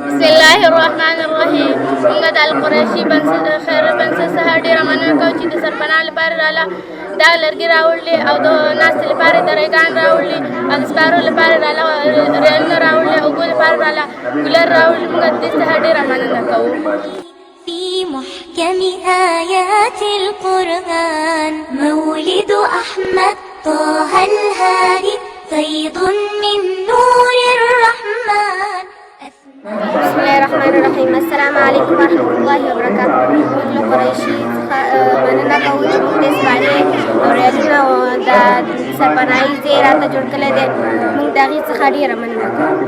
بسم الله الرحمن الرحیم. موږ د القریشي خیر بنسټ څخه ډېره مننه کوو چې د سرپناه لپاره راله دا لرګي راوړلي او د ناستې لپاره درېګان راوړلي او د سپارو لپاره راله ریلونه راوړلي او اوبو لپاره راله کولر راوړلي. موږ د دې څخه ډېره مننه کوو. في محكم آيات القرآن مولد أحمد طه الهادي فيض من نور الرحمن. بسم الله الرحمن الرحيم. السلام عليكم ورحمة الله وبركاته. موږ قریشي څخه مننه کوو چې موږ د سپارې او ریلونه او د سرپناهي ځای راته جوړ کړی دی. موږ د هغې څخه ډېره مننه کوو.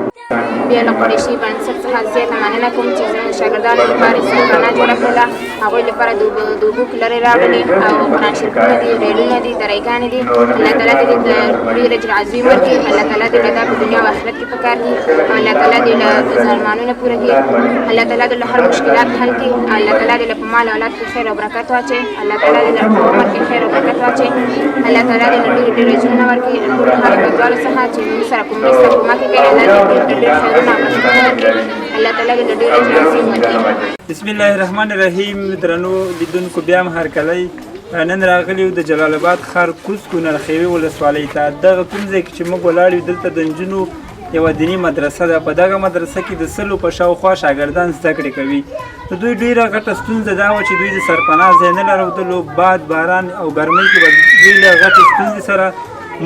بیا له قریشي بنسټ څخه زیاته مننه کوم چې زموږ شاګردانو لپاره سرپناه جوړه کړله. هغوی لپاره د اوبو کولرې راوړلې او قرآن شریفونه دي، ریلونه دي، درېګانې دي. الله تعالی دې د ډېر اجر عظیم ورکړي. الله تعالی دې له دا په دنیا او آخرت کې په کار کړي. الله تعالی دې له ظالمانو نه پوره کړي. الله تعالی دې له هر مشکلات حل کړي. الله تعالی دې له په مال اولاد کې خیر او برکت واچوي. الله تعالی دې له په عمر کې خیر او برکت واچوي. الله تعالی دې له ډېرو ډېرو اجرونه ورکړي. ټولو هغو بندګانو څخه چې موږ سره کوم مرسته کومک کوي، الله دې ډېر خیرونه او برکتونه ورکړي. الله تعالی دې له ډېر اجر عظیم ورکړي. بسم الله الرحمن الرحیم. درنو لیدونکو بیا هم هرکلی نن راغلي یو د جلال آباد ښار کوز کونړخیوي ولسوالۍ ته. دغه کوم ځای کې چې موږ ولاړ یو دلته د نجونو یوه دیني مدرسه ده. په دغه مدرسه کې د 100 په شاوخوا شاګردان زده کړې کوي. د دوی ډېره غټه ستونزه دا وه چې دوی د سرپناه ځای نه لرلو. باد باران او ګرمۍ کې به دوی له غټې ستونزې سره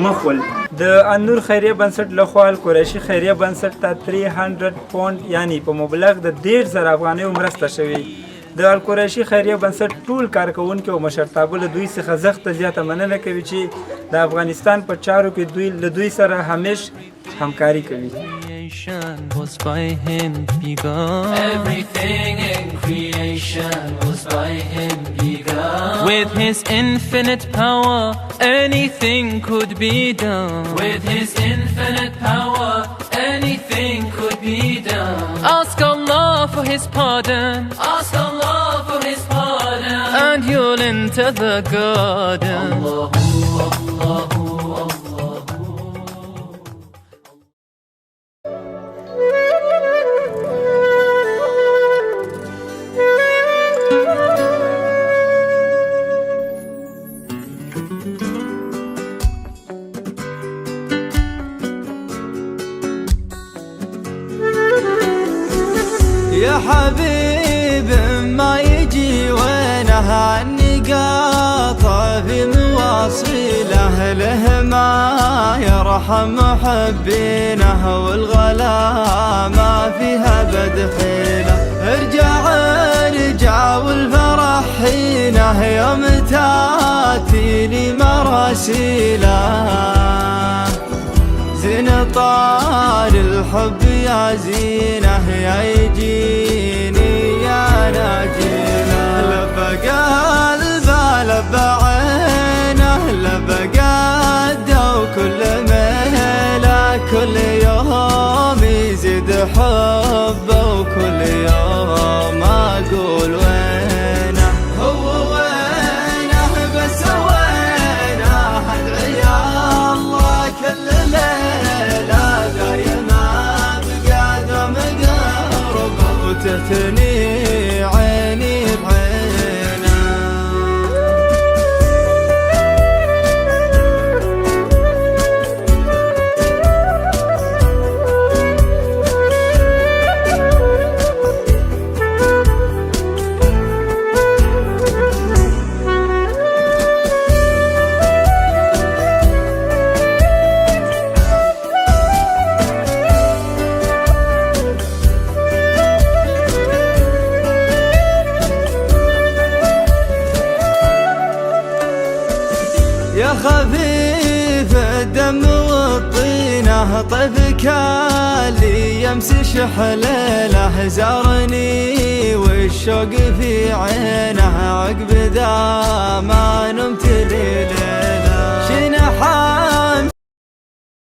مخ ول. د النور خیریه بنسټ لخوا القریشي خیریه بنسټ ته 300 پونډ یعنی په مبلغ د 1,000 افغانیو مرسته شوې. د القریشي خیریه بنسټ ټول کارکوونکي او مشرتابه له دوی څخه سخته زیاته مننه کوي چې د افغانستان په چارو کې دوی له دوی سره همیش همکاري کوي. Was by him begun. Everything in creation was by him begun. With his infinite power, anything could be done. With his infinite power, anything could be done. Ask Allah for his pardon. Ask Allah for his pardon. And you'll enter the garden. Allahu, Allahu. يا حبيب ما يجي وينه عني قاطع في مواصيله له ما يرحم محبينه والغلا ما فيها بدخيله. ارجع ارجع والفرح حينه يوم تاتي لي مراسيله. زين طال الحب يا زينه يا يجيني يا ناجينه. لبى قلبه لبى عينه لبى قده وكل مهله. كل يوم يزيد حبه وكل يوم اقول وينه هو وينه بس وينه. ادعي يا الله كل ليله دايم تثني عيني بعينه. يا خفيف الدم والطينه طيفك اللي يمسي شحليله. زارني والشوق في عينه عقب ذا ما نمت ليله.